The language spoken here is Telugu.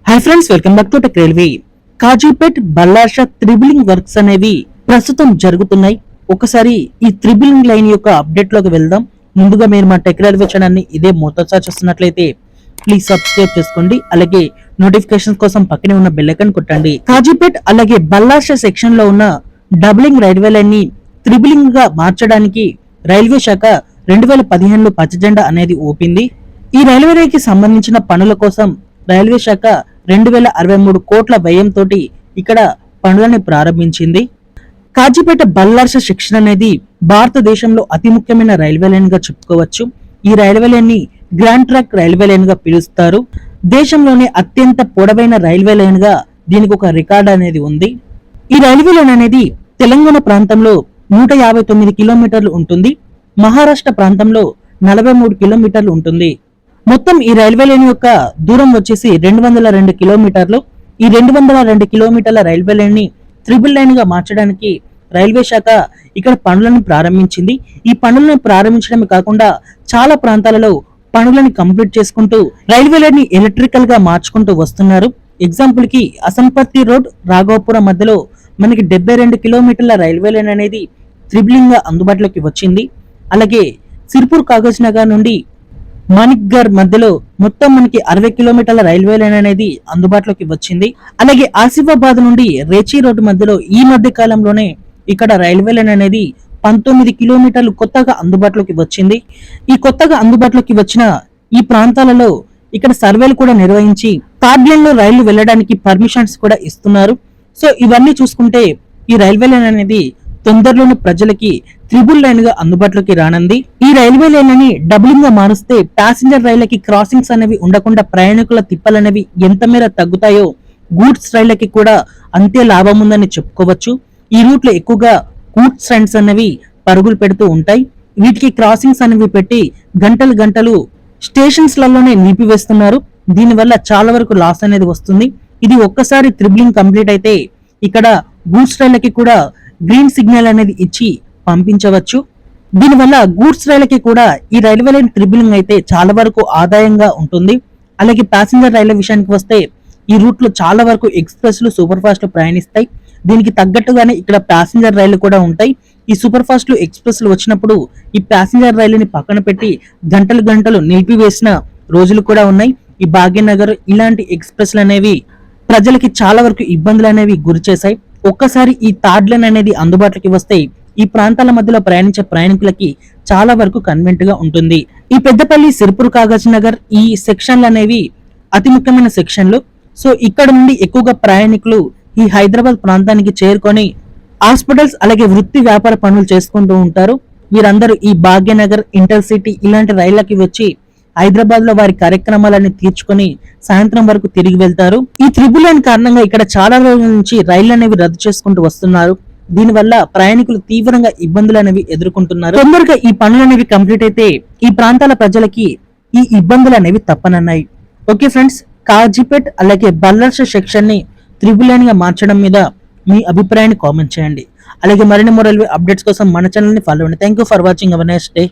Hi friends, welcome back to tech railway. Kazipet Balharshah tripling works అనేవి ప్రస్తుతం జరుగుతున్నాయి. ఒకసారి ఈ త్రిబులింగ్ లైన్ యొక్క అప్డేట్ లోకి వెళ్దాం. ముందుగా మీరు మా టెక్ రైల్వే ఛానల్ ని ఇదే మొదటిసారి చూస్తున్నట్లయితే ప్లీజ్ సబ్స్క్రైబ్ చేసుకోండి. అలాగే నోటిఫికేషన్స్ కోసం పక్కనే ఉన్న బెల్ ఐకాన్ కొట్టండి. కాజీపేట్ అలాగే బల్లార్ష సెక్షన్ లో ఉన్న డబులింగ్ రైల్వే లైన్ ని త్రిబులింగ్ గా మార్చడానికి రైల్వే శాఖ 2015లో పచ్చ జెండా అనేది ఊపింది. ఈ రైల్వే రైకి సంబంధించిన పనుల కోసం రైల్వే శాఖ 2063 కోట్ల వ్యయంతో ఇక్కడ పనులను ప్రారంభించింది. కాజీపేట బల్లార్ష సెక్షన్ అనేది భారతదేశంలో అతి ముఖ్యమైన రైల్వే లైన్ గా చెప్పుకోవచ్చు. ఈ రైల్వే లైన్ ని గ్రాండ్ ట్రాక్ రైల్వే లైన్ గా పిలుస్తారు. దేశంలోనే అత్యంత పొడవైన రైల్వే లైన్ గా దీనికి ఒక రికార్డ్ అనేది ఉంది. ఈ రైల్వే లైన్ అనేది తెలంగాణ ప్రాంతంలో 159 కిలోమీటర్లు ఉంటుంది. మహారాష్ట్ర ప్రాంతంలో 43 కిలోమీటర్లు ఉంటుంది. మొత్తం ఈ రైల్వే లైన్ యొక్క దూరం వచ్చేసి 202 కిలోమీటర్లు. ఈ 202 కిలోమీటర్ల రైల్వే లైన్ ని త్రిబుల్ లైన్ గా మార్చడానికి రైల్వే శాఖ ఇక్కడ పనులను ప్రారంభించింది. ఈ పనులను ప్రారంభించడమే కాకుండా చాలా ప్రాంతాలలో పనులను కంప్లీట్ చేసుకుంటూ రైల్వే లైన్ ని ఎలక్ట్రికల్ గా మార్చుకుంటూ వస్తున్నారు. ఎగ్జాంపుల్ కి అసంపర్తి రోడ్ రాఘవపురం మధ్యలో మనకి 72 కిలోమీటర్ల రైల్వే లైన్ అనేది త్రిబులింగ్ గా అందుబాటులోకి వచ్చింది. అలాగే సిర్పూర్ కాగజ్ నగర్ నుండి మాణిక్గర్ మధ్యలో మొత్తం మనకి 60 కిలోమీటర్ల రైల్వే లైన్ అనేది అందుబాటులోకి వచ్చింది. అలాగే ఆసిఫాబాద్ నుండి రేచి రోడ్డు మధ్యలో ఈ మధ్య కాలంలోనే ఇక్కడ రైల్వే లైన్ అనేది 19 కిలోమీటర్లు కొత్తగా అందుబాటులోకి వచ్చింది. ఈ కొత్తగా అందుబాటులోకి వచ్చిన ఈ ప్రాంతాలలో ఇక్కడ సర్వేలు కూడా నిర్వహించి థర్డ్ లైన్ లో రైళ్లు వెళ్ళడానికి పర్మిషన్స్ కూడా ఇస్తున్నారు. సో ఇవన్నీ చూసుకుంటే ఈ రైల్వే లైన్ అనేది తొందరలోనే ప్రజలకి త్రిబుల్ లైన్ గా అందుబాటులోకి రానుంది. ఈ రైల్వే లైన్ అని డబులింగ్ గా మారుస్తే ప్యాసింజర్ రైళ్లకి క్రాసింగ్స్ అనేవి ఉండకుండా ప్రయాణికుల తిప్పలనేవి ఎంత మేర తగ్గుతాయో గూడ్స్ రైళ్లకి కూడా అంతే లాభం ఉందని చెప్పుకోవచ్చు. ఈ రూట్ లో ఎక్కువగా గూడ్స్ ట్రైన్స్ అనేవి పరుగులు పెడుతూ ఉంటాయి. వీటికి క్రాసింగ్స్ అనేవి పెట్టి గంటలు గంటలు స్టేషన్స్ లలోనే నిలిపివేస్తున్నారు. దీనివల్ల చాలా వరకు లాస్ అనేది వస్తుంది. ఇది ఒక్కసారి త్రిబులింగ్ కంప్లీట్ అయితే ఇక్కడ గూడ్స్ రైళ్లకి కూడా గ్రీన్ సిగ్నల్ అనేది ఇచ్చి పంపించవచ్చు. దీనివల్ల గూడ్స్ రైళ్లకి కూడా ఈ రైల్వే లైన్ త్రిబులింగ్ అయితే చాలా వరకు ఆదాయంగా ఉంటుంది. అలాగే ప్యాసింజర్ రైళ్ల విషయానికి వస్తే ఈ రూట్ లో చాలా వరకు ఎక్స్ప్రెస్ లు సూపర్ ఫాస్ట్ ప్రయాణిస్తాయి. దీనికి తగ్గట్టుగానే ఇక్కడ ప్యాసింజర్ రైళ్లు కూడా ఉంటాయి. ఈ సూపర్ ఫాస్ట్ ఎక్స్ప్రెస్ లు వచ్చినప్పుడు ఈ ప్యాసింజర్ రైలుని పక్కన పెట్టి గంటలు గంటలు నిలిపివేసిన రోజులు కూడా ఉన్నాయి. ఈ భాగ్యనగర్ ఇలాంటి ఎక్స్ప్రెస్లు అనేవి ప్రజలకి చాలా వరకు ఇబ్బందులు అనేవి గురి చేశాయి. ఒక్కసారి ఈ థర్డ్ లైన్ అనేది అందుబాటులోకి వస్తే ఈ ప్రాంతాల మధ్యలో ప్రయాణించే ప్రయాణికులకి చాలా వరకు కన్వెంట్ గా ఉంటుంది. ఈ పెద్దపల్లి సిర్పూర్ కాగజ్ నగర్ ఈ సెక్షన్లు అనేవి అతి ముఖ్యమైన సెక్షన్లు. సో ఇక్కడ నుండి ఎక్కువగా ప్రయాణికులు ఈ హైదరాబాద్ ప్రాంతానికి చేరుకొని హాస్పిటల్స్ అలాగే వృత్తి వ్యాపార పనులు చేసుకుంటూ ఉంటారు. వీరందరూ ఈ భాగ్యనగర్ ఇంటర్సిటీ ఇలాంటి రైళ్లకి వచ్చి హైదరాబాద్ లో వారి కార్యక్రమాలన్నీ తీర్చుకొని సాయంత్రం వరకు తిరిగి వెళ్తారు. ఈ త్రిబుల్ లైన్ కారణంగా ఇక్కడ చాలా రోజుల నుంచి రైళ్లు అనేవి రద్దు చేసుకుంటూ వస్తున్నారు. దీనివల్ల ప్రయాణికులు తీవ్రంగా ఇబ్బందులు అనేవి ఎదుర్కొంటున్నారు. తొందరగా ఈ పనులు అనేవి కంప్లీట్ అయితే ఈ ప్రాంతాల ప్రజలకి ఈ ఇబ్బందులు అనేవి తప్పనన్నాయి. ఓకే ఫ్రెండ్స్, కాజీపేట్ అలాగే బల్లార్ష సెక్షన్ ని త్రిబుల్ లైన్ గా మార్చడం మీద మీ అభిప్రాయాన్ని కామెంట్ చేయండి. అలాగే మరిన్ని రైల్వే అప్డేట్స్ కోసం మన ఛానల్ ని ఫాలో అవ్వండి. Thank you for watching. Have a nice day.